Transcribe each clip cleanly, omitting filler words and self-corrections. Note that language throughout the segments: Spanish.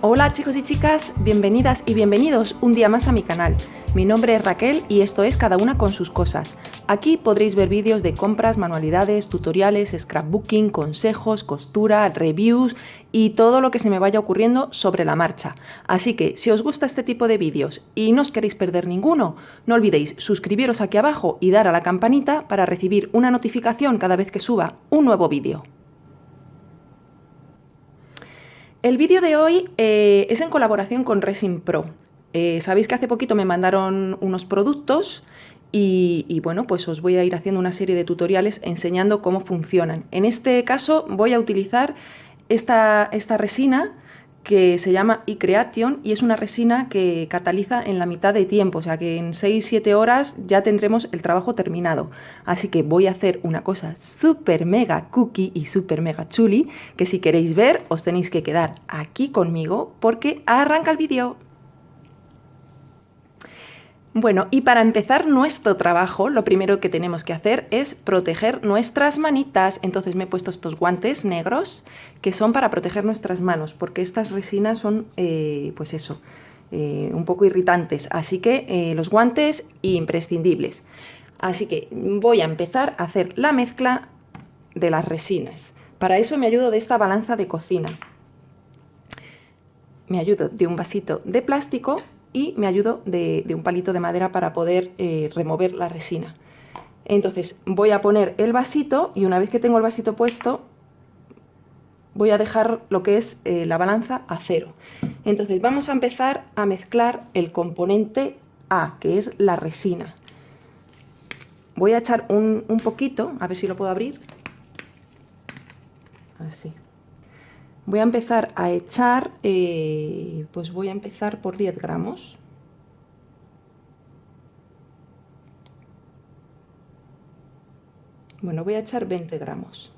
Hola chicos y chicas, bienvenidas y bienvenidos un día más a mi canal. Mi nombre es Raquel y esto es Cada una con sus cosas. Aquí podréis ver vídeos de compras, manualidades, tutoriales, scrapbooking, consejos, costura, reviews y todo lo que se me vaya ocurriendo sobre la marcha. Así que si os gusta este tipo de vídeos y no os queréis perder ninguno, no olvidéis suscribiros aquí abajo y dar a la campanita para recibir una notificación cada vez que suba un nuevo vídeo. El vídeo de hoy es en colaboración con Resin Pro. Sabéis que hace poquito me mandaron unos productos y bueno, pues os voy a ir haciendo una serie de tutoriales enseñando cómo funcionan. En este caso voy a utilizar esta resina que se llama eCreation y es una resina que cataliza en la mitad de tiempo, o sea que en 6-7 horas ya tendremos el trabajo terminado. Así que voy a hacer una cosa súper mega cookie y súper mega chuli, que si queréis ver os tenéis que quedar aquí conmigo porque arranca el vídeo. Bueno, y para empezar nuestro trabajo, lo primero que tenemos que hacer es proteger nuestras manitas. Entonces me he puesto estos guantes negros que son para proteger nuestras manos, porque estas resinas son, pues eso, un poco irritantes. Así que los guantes imprescindibles. Así que voy a empezar a hacer la mezcla de las resinas. Para eso me ayudo de esta balanza de cocina. Me ayudo de un vasito de plástico y me ayudo de un palito de madera para poder remover la resina. Entonces voy a poner el vasito y una vez que tengo el vasito puesto voy a dejar lo que es la balanza a cero. Entonces vamos a empezar a mezclar el componente A, que es la resina. Voy a echar un poquito, a ver si lo puedo abrir. Así. Voy a empezar a echar, pues voy a empezar por 10 gramos. Bueno, voy a echar 20 gramos.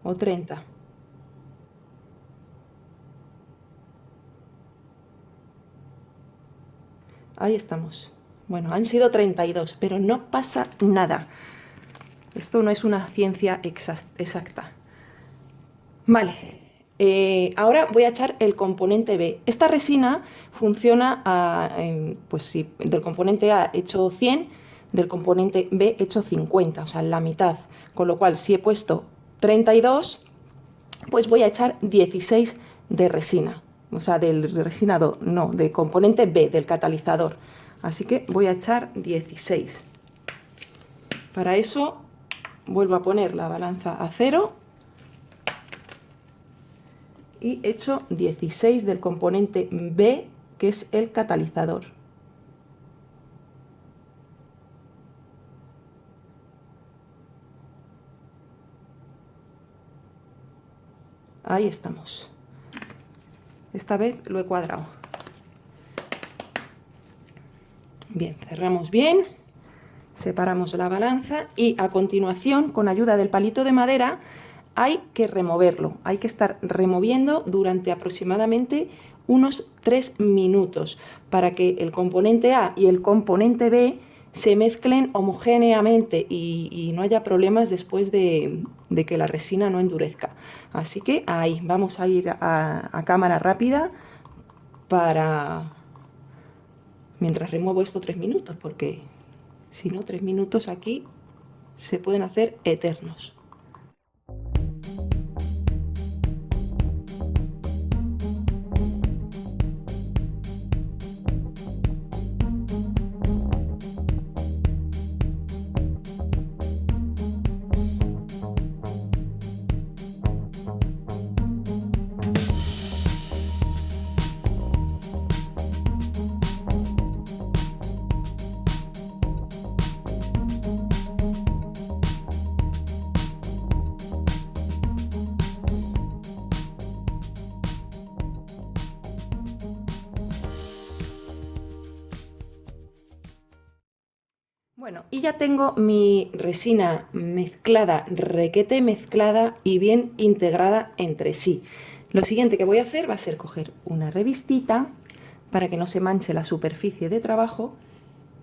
O 30. Ahí estamos. Bueno, han sido 32, pero no pasa nada. Esto no es una ciencia exacta. Vale, ahora voy a echar el componente B. Esta resina funciona, pues si del componente A he hecho 100, del componente B he hecho 50, o sea, la mitad. Con lo cual, si he puesto 32, pues voy a echar 16 de resina. O sea, del resinado, no, del componente B, del catalizador. Así que voy a echar 16. Para eso vuelvo a poner la balanza a cero y echo 16 del componente B, que es el catalizador. Ahí estamos. Esta vez lo he cuadrado. Bien, cerramos bien. Separamos la balanza y a continuación, con ayuda del palito de madera, hay que removerlo. Hay que estar removiendo durante aproximadamente unos 3 minutos para que el componente A y el componente B se mezclen homogéneamente y no haya problemas después de que la resina no endurezca. Así que ahí vamos a ir a cámara rápida para mientras remuevo esto 3 minutos, porque si no, 3 minutos aquí se pueden hacer eternos. Bueno, y ya tengo mi resina mezclada, requete mezclada y bien integrada entre sí. Lo siguiente que voy a hacer va a ser coger una revistita para que no se manche la superficie de trabajo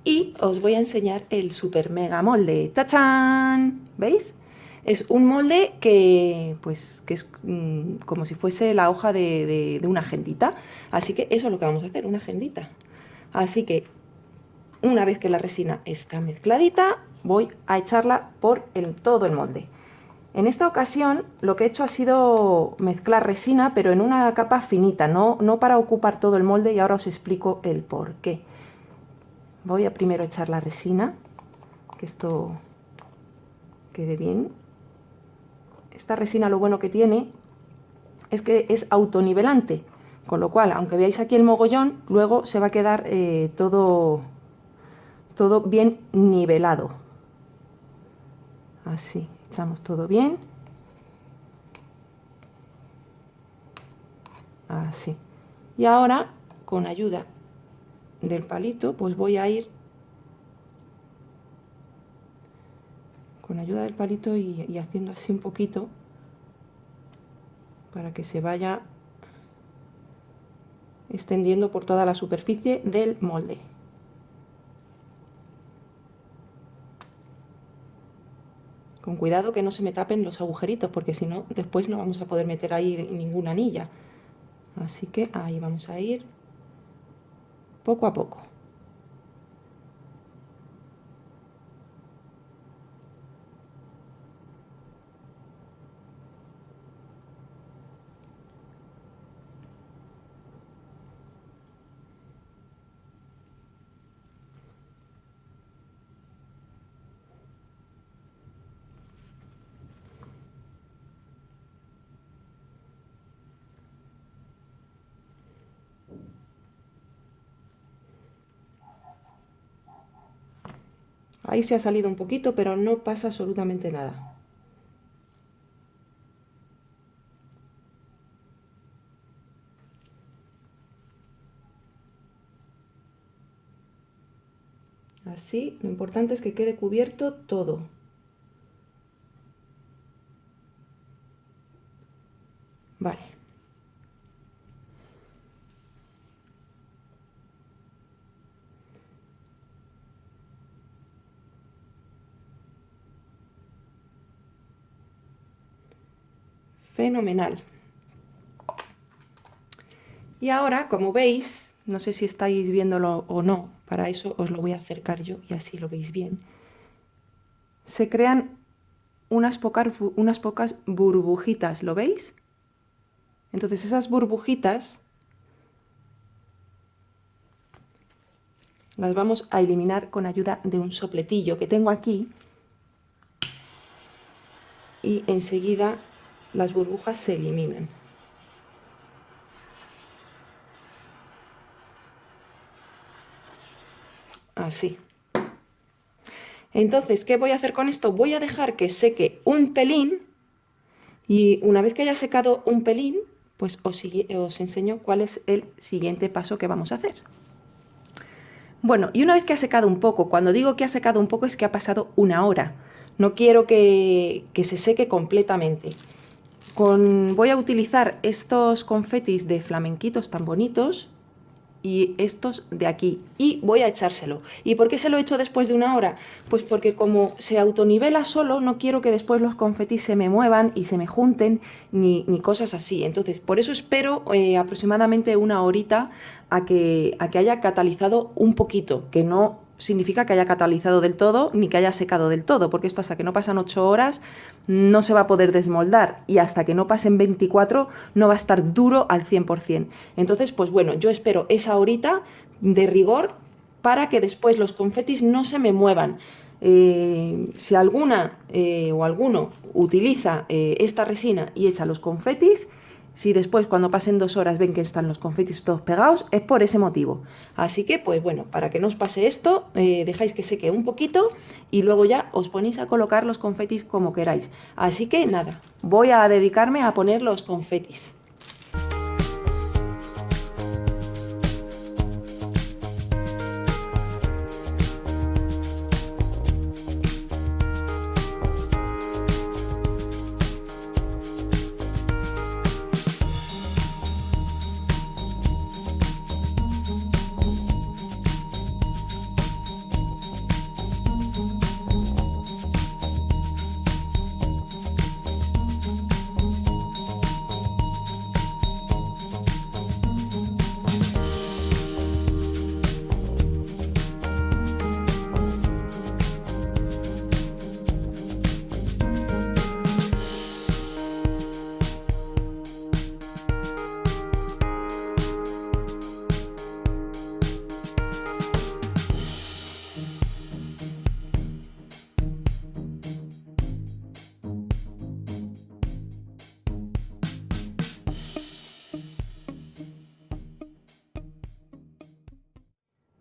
y os voy a enseñar el super mega molde. ¡Tachán! ¿Veis? Es un molde que, pues, que es como si fuese la hoja de una agendita. Así que eso es lo que vamos a hacer, una agendita. Así que una vez que la resina está mezcladita, voy a echarla por todo el molde. En esta ocasión lo que he hecho ha sido mezclar resina, pero en una capa finita, no para ocupar todo el molde, y ahora os explico el por qué. Voy a primero echar la resina, que esto quede bien. Esta resina lo bueno que tiene es que es autonivelante, con lo cual, aunque veáis aquí el mogollón, luego se va a quedar todo bien nivelado. Así, echamos todo bien. Así. Y ahora, con ayuda del palito, pues voy a ir con ayuda del palito y haciendo así un poquito para que se vaya extendiendo por toda la superficie del molde. Con cuidado que no se me tapen los agujeritos, porque si no, después no vamos a poder meter ahí ninguna anilla. Así que ahí vamos a ir poco a poco. Ahí se ha salido un poquito, pero no pasa absolutamente nada. Así, lo importante es que quede cubierto todo. Vale. Fenomenal. Y ahora, como veis, no sé si estáis viéndolo o no, para eso os lo voy a acercar yo y así lo veis bien. Se crean unas pocas burbujitas, ¿lo veis? Entonces esas burbujitas las vamos a eliminar con ayuda de un sopletillo que tengo aquí, y enseguida las burbujas se eliminan. Así. Entonces, ¿qué voy a hacer con esto? Voy a dejar que seque un pelín, y una vez que haya secado un pelín, pues os enseño cuál es el siguiente paso que vamos a hacer. Bueno, y una vez que ha secado un poco, cuando digo que ha secado un poco es que ha pasado una hora. No quiero que se seque completamente. Voy a utilizar estos confetis de flamenquitos tan bonitos y estos de aquí, y voy a echárselo. ¿Y por qué se lo he hecho después de una hora? Pues porque como se autonivela solo, no quiero que después los confetis se me muevan y se me junten ni cosas así. Entonces, por eso espero aproximadamente una horita a que haya catalizado un poquito, que no significa que haya catalizado del todo ni que haya secado del todo, porque esto hasta que no pasan 8 horas no se va a poder desmoldar, y hasta que no pasen 24 no va a estar duro al 100%. Entonces, pues bueno, yo espero esa horita de rigor para que después los confetis no se me muevan. Si alguna o alguno utiliza esta resina y echa los confetis, si después cuando pasen 2 horas ven que están los confetis todos pegados, es por ese motivo. Así que, pues bueno, para que no os pase esto, dejáis que seque un poquito y luego ya os ponéis a colocar los confetis como queráis. Así que nada, voy a dedicarme a poner los confetis.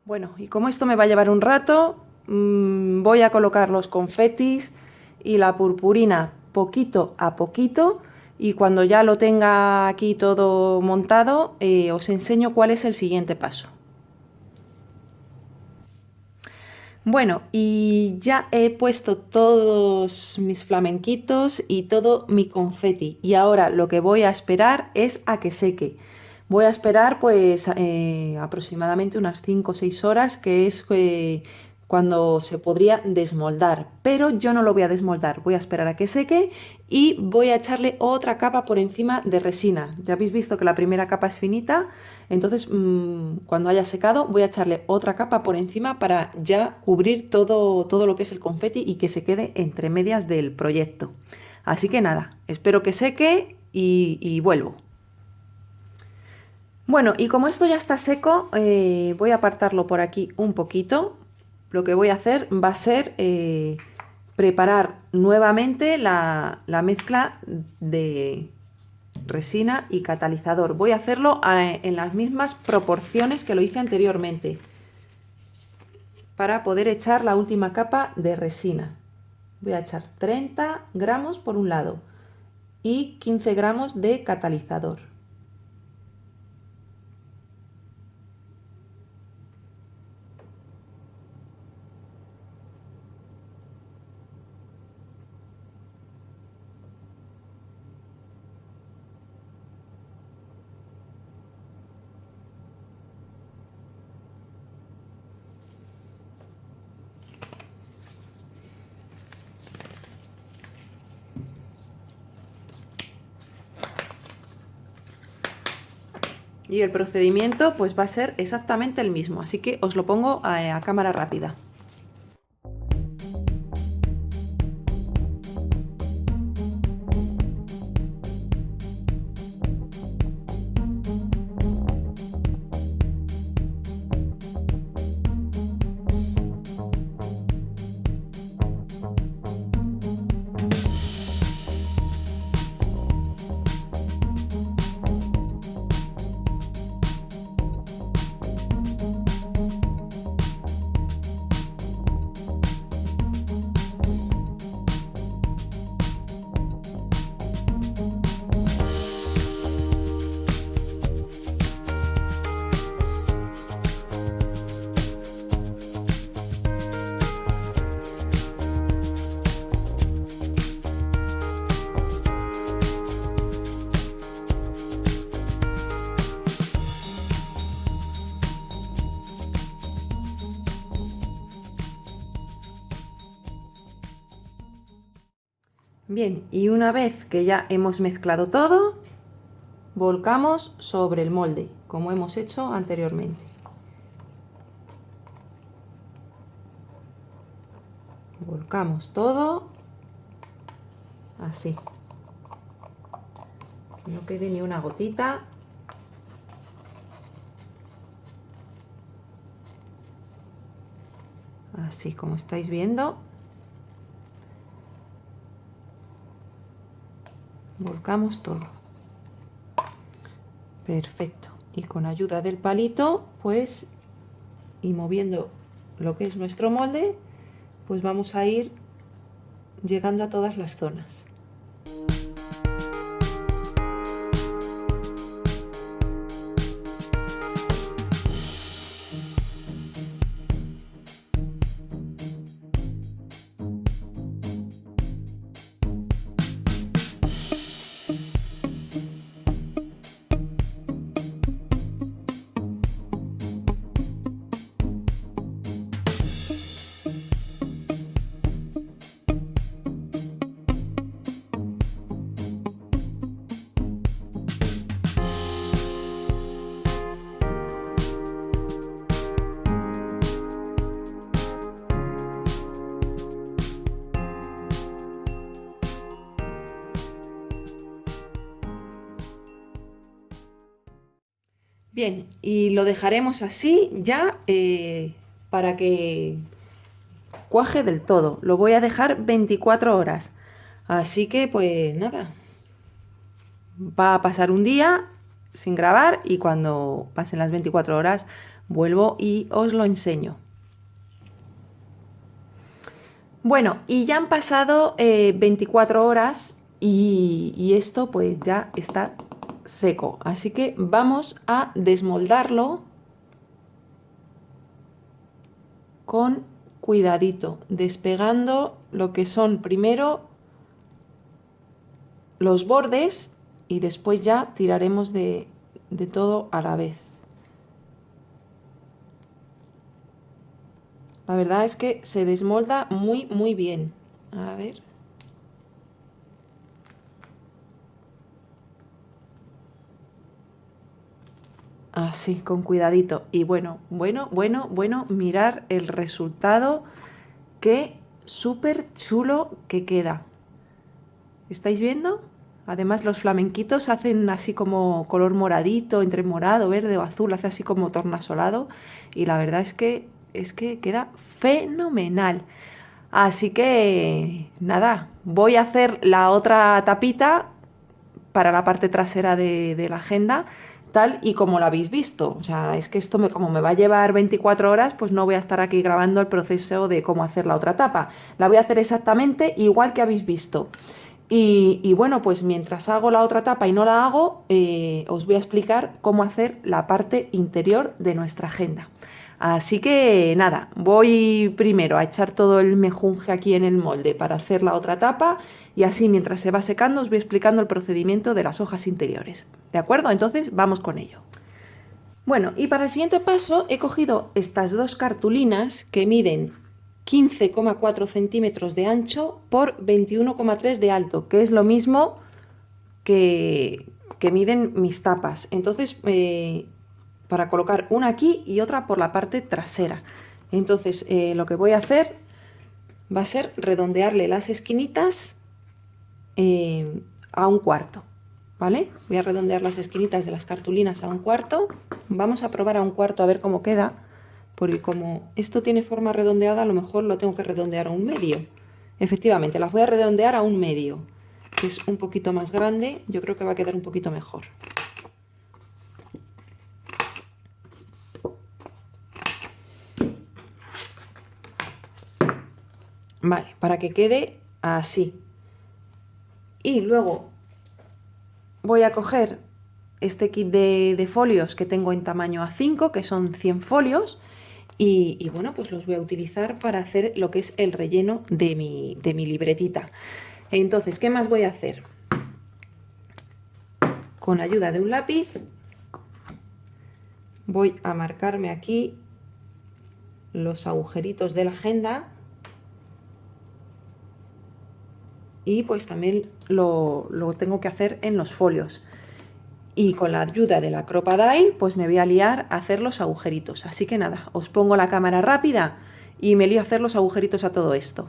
Bueno, y como esto me va a llevar un rato, voy a colocar los confetis y la purpurina poquito a poquito, y cuando ya lo tenga aquí todo montado, os enseño cuál es el siguiente paso. Bueno, y ya he puesto todos mis flamenquitos y todo mi confeti, y ahora lo que voy a esperar es a que seque. Voy a esperar pues aproximadamente unas 5 o 6 horas, que es cuando se podría desmoldar, pero yo no lo voy a desmoldar, voy a esperar a que seque y voy a echarle otra capa por encima de resina. Ya habéis visto que la primera capa es finita, entonces cuando haya secado voy a echarle otra capa por encima para ya cubrir todo lo que es el confeti y que se quede entre medias del proyecto. Así que nada, espero que seque y vuelvo. Bueno, y como esto ya está seco, voy a apartarlo por aquí un poquito. Lo que voy a hacer va a ser preparar nuevamente la mezcla de resina y catalizador. Voy a hacerlo en las mismas proporciones que lo hice anteriormente, para poder echar la última capa de resina. Voy a echar 30 gramos por un lado y 15 gramos de catalizador. Y el procedimiento pues va a ser exactamente el mismo, así que os lo pongo a cámara rápida. Bien, y una vez que ya hemos mezclado todo, volcamos sobre el molde, como hemos hecho anteriormente. Volcamos todo, así. Que no quede ni una gotita. Así como estáis viendo. Volcamos todo. Perfecto. Y con ayuda del palito, pues, y moviendo lo que es nuestro molde, pues vamos a ir llegando a todas las zonas. Bien, y lo dejaremos así ya para que cuaje del todo. Lo voy a dejar 24 horas. Así que pues nada, va a pasar un día sin grabar y cuando pasen las 24 horas vuelvo y os lo enseño. Bueno, y ya han pasado 24 horas y esto pues ya está seco. Así que vamos a desmoldarlo con cuidadito, despegando lo que son primero los bordes y después ya tiraremos de todo a la vez. La verdad es que se desmolda muy bien. A ver. Así, con cuidadito. Y bueno, mirar el resultado. Qué súper chulo que queda. ¿Estáis viendo? Además los flamenquitos hacen así como color moradito, entre morado, verde o azul, hace así como tornasolado. Y la verdad es que queda fenomenal. Así que nada, voy a hacer la otra tapita para la parte trasera de la agenda, tal y como lo habéis visto. O sea, es que esto como me va a llevar 24 horas, pues no voy a estar aquí grabando el proceso de cómo hacer la otra tapa. La voy a hacer exactamente igual que habéis visto. Y bueno, pues mientras hago la otra tapa y no la hago, os voy a explicar cómo hacer la parte interior de nuestra agenda. Así que nada, voy primero a echar todo el mejunje aquí en el molde para hacer la otra tapa y así mientras se va secando os voy explicando el procedimiento de las hojas interiores. ¿De acuerdo? Entonces vamos con ello. Bueno, y para el siguiente paso he cogido estas dos cartulinas que miden 15,4 centímetros de ancho por 21,3 de alto, que es lo mismo que miden mis tapas. Entonces, para colocar una aquí y otra por la parte trasera. Entonces, lo que voy a hacer va a ser redondearle las esquinitas a 1/4, ¿vale? Voy a redondear las esquinitas de las cartulinas a 1/4. Vamos a probar a 1/4 a ver cómo queda, porque como esto tiene forma redondeada, a lo mejor lo tengo que redondear a 1/2. Efectivamente, las voy a redondear a 1/2, que es un poquito más grande. Yo creo que va a quedar un poquito mejor. Vale, para que quede así. Y luego voy a coger este kit de folios que tengo en tamaño A5, que son 100 folios, y bueno, pues los voy a utilizar para hacer lo que es el relleno de mi libretita. Entonces, ¿qué más voy a hacer? Con ayuda de un lápiz voy a marcarme aquí los agujeritos de la agenda y pues también lo tengo que hacer en los folios. Y con la ayuda de la Crop-A-Dile pues me voy a liar a hacer los agujeritos. Así que nada, os pongo la cámara rápida y me lío a hacer los agujeritos a todo esto.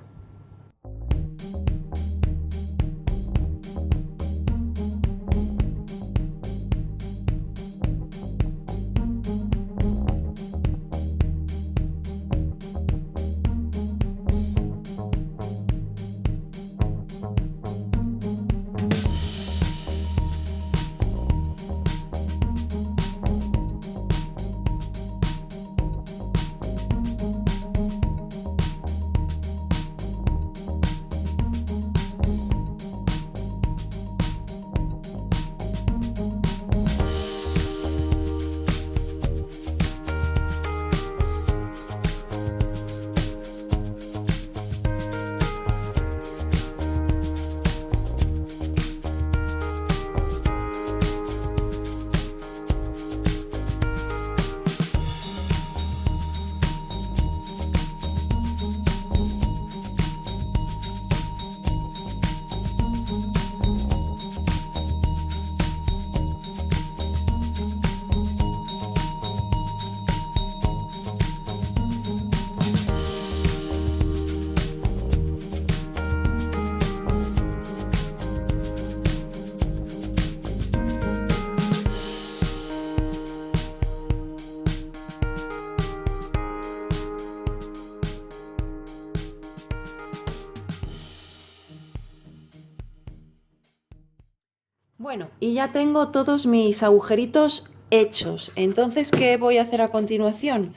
Bueno, y ya tengo todos mis agujeritos hechos. Entonces, ¿qué voy a hacer a continuación?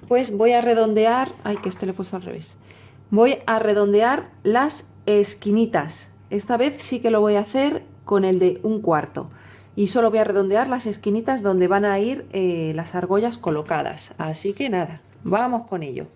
Pues voy a redondear, ay, que este lo he puesto al revés. Voy a redondear las esquinitas. Esta vez sí que lo voy a hacer con el de 1/4. Y solo voy a redondear las esquinitas donde van a ir las argollas colocadas. Así que nada, vamos con ello.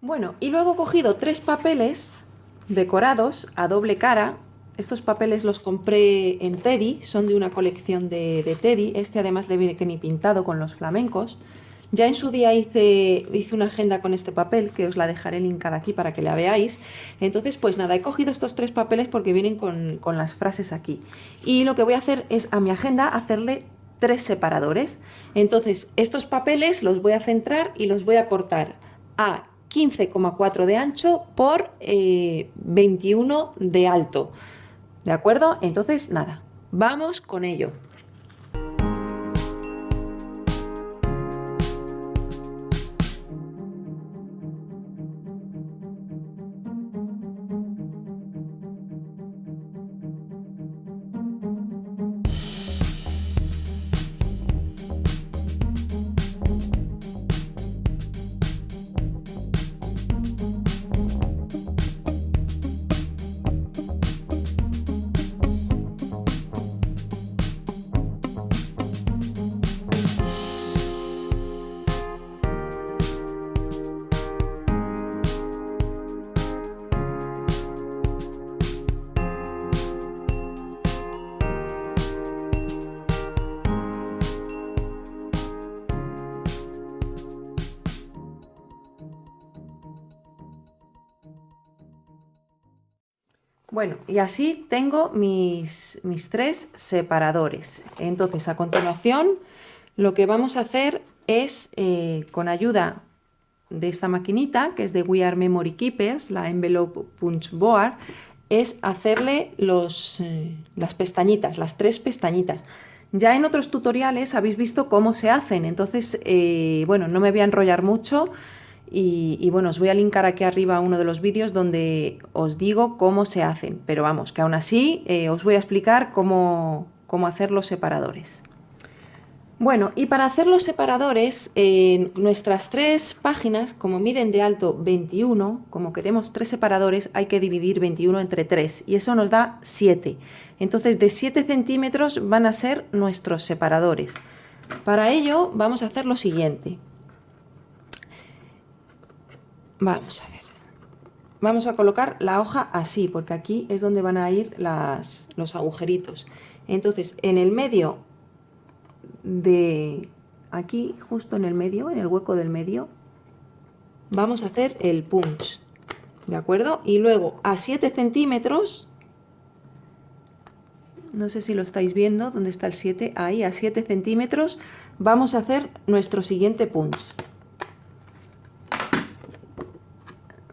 Bueno, y luego he cogido 3 papeles decorados a doble cara. Estos papeles los compré en Teddy, son de una colección de Teddy. Este además le viene que ni pintado con los flamencos. Ya en su día hice una agenda con este papel, que os la dejaré linkada aquí para que la veáis. Entonces, pues nada, he cogido estos 3 papeles porque vienen con las frases aquí. Y lo que voy a hacer es a mi agenda hacerle 3 separadores. Entonces, estos papeles los voy a centrar y los voy a cortar a 15,4 de ancho por 21 de alto. ¿De acuerdo? Entonces, nada, vamos con ello. Bueno, y así tengo mis 3 separadores. Entonces, a continuación, lo que vamos a hacer es, con ayuda de esta maquinita, que es de We Are Memory Keepers, la Envelope Punch Board, es hacerle las pestañitas, las 3 pestañitas. Ya en otros tutoriales habéis visto cómo se hacen, entonces, bueno, no me voy a enrollar mucho. Y bueno, os voy a linkar aquí arriba uno de los vídeos donde os digo cómo se hacen, pero vamos, que aún así os voy a explicar cómo hacer los separadores. Bueno, y para hacer los separadores, nuestras 3 páginas, como miden de alto 21, como queremos 3 separadores, hay que dividir 21 entre 3 y eso nos da 7. Entonces, de 7 centímetros van a ser nuestros separadores. Para ello, vamos a hacer lo siguiente. Vamos a ver. Vamos a colocar la hoja así, porque aquí es donde van a ir los agujeritos. Entonces, en el medio de aquí, justo en el medio, en el hueco del medio, vamos a hacer el punch, ¿de acuerdo? Y luego a 7 centímetros, no sé si lo estáis viendo, ¿dónde está el 7? Ahí, a 7 centímetros, vamos a hacer nuestro siguiente punch.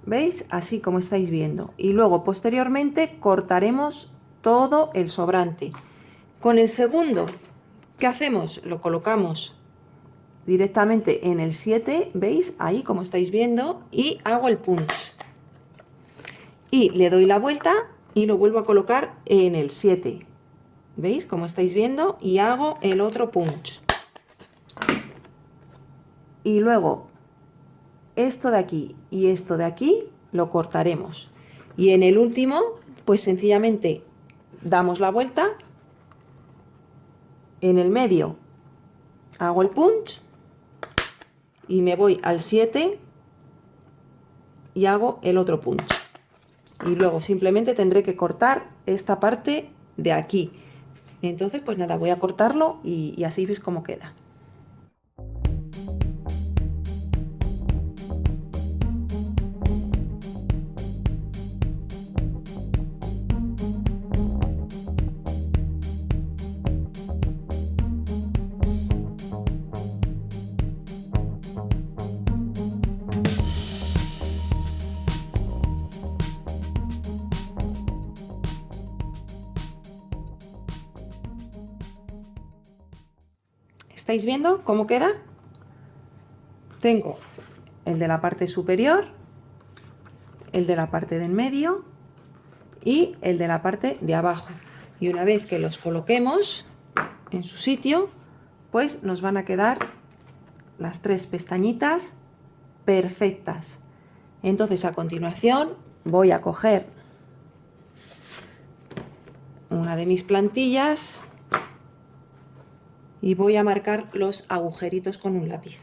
¿Veis? Así como estáis viendo. Y luego, posteriormente, cortaremos todo el sobrante. Con el segundo, ¿qué hacemos? Lo colocamos directamente en el 7, ¿veis? Ahí, como estáis viendo, y hago el punch. Y le doy la vuelta y lo vuelvo a colocar en el 7. ¿Veis? Como estáis viendo, y hago el otro punch. Y luego esto de aquí y esto de aquí lo cortaremos. Y en el último, pues sencillamente damos la vuelta. En el medio hago el punch y me voy al 7 y hago el otro punch. Y luego simplemente tendré que cortar esta parte de aquí. Entonces, pues nada, voy a cortarlo y así veis cómo queda. ¿Estáis viendo cómo queda? Tengo el de la parte superior, el de la parte del medio y el de la parte de abajo. Y una vez que los coloquemos en su sitio, pues nos van a quedar las 3 pestañitas perfectas. Entonces, a continuación voy a coger una de mis plantillas y voy a marcar los agujeritos con un lápiz.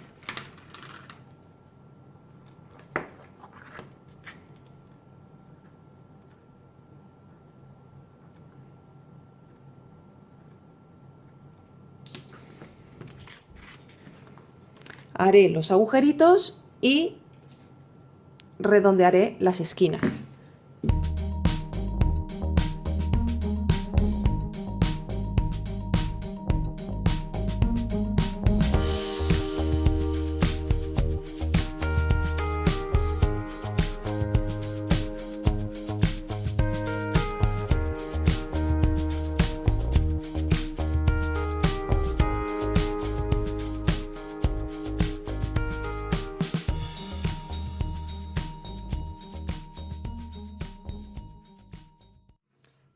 Haré los agujeritos y redondearé las esquinas.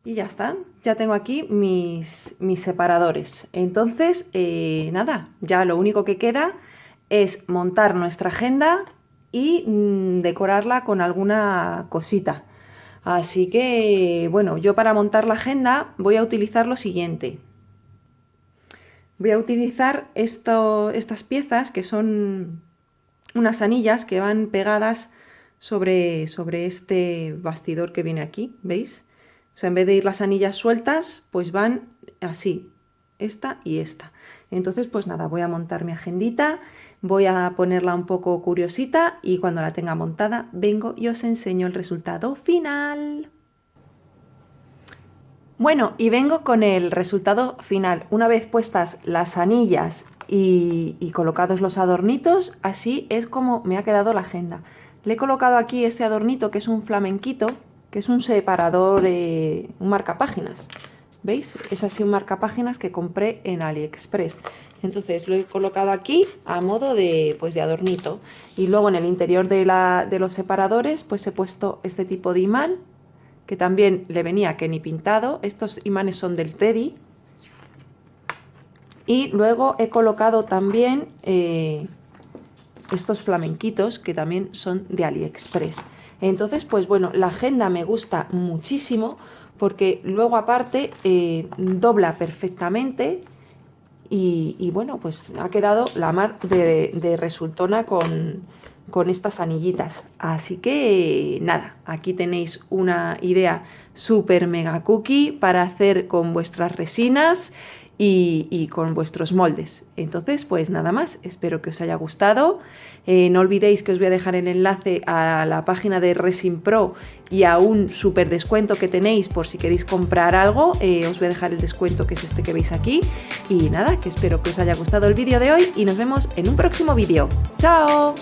Y ya están, ya tengo aquí mis separadores. Entonces, nada, ya lo único que queda es montar nuestra agenda y decorarla con alguna cosita. Así que, bueno, yo para montar la agenda voy a utilizar lo siguiente. Voy a utilizar estas piezas que son unas anillas que van pegadas sobre este bastidor que viene aquí, ¿veis? O sea, en vez de ir las anillas sueltas, pues van así, esta y esta. Entonces, pues nada, voy a montar mi agendita, voy a ponerla un poco curiosita y cuando la tenga montada vengo y os enseño el resultado final. Bueno, y vengo con el resultado final. Una vez puestas las anillas y colocados los adornitos, así es como me ha quedado la agenda. Le he colocado aquí este adornito que es un flamenquito, que es un separador, un marcapáginas. ¿Veis? Es así un marcapáginas que compré en AliExpress. Entonces lo he colocado aquí a modo de, pues, de adornito. Y luego en el interior de los separadores pues he puesto este tipo de imán, que también le venía que ni pintado. Estos imanes son del Teddy. Y luego he colocado también estos flamenquitos que también son de AliExpress. Entonces, pues bueno, la agenda me gusta muchísimo porque luego aparte dobla perfectamente y bueno, pues ha quedado la mar de resultona con estas anillitas. Así que nada, aquí tenéis una idea súper mega cookie para hacer con vuestras resinas y con vuestros moldes. Entonces, pues nada más, espero que os haya gustado. No olvidéis que os voy a dejar el enlace a la página de Resin Pro y a un súper descuento que tenéis por si queréis comprar algo. Os voy a dejar el descuento que es este que veis aquí. Y nada, que espero que os haya gustado el vídeo de hoy y nos vemos en un próximo vídeo. ¡Chao!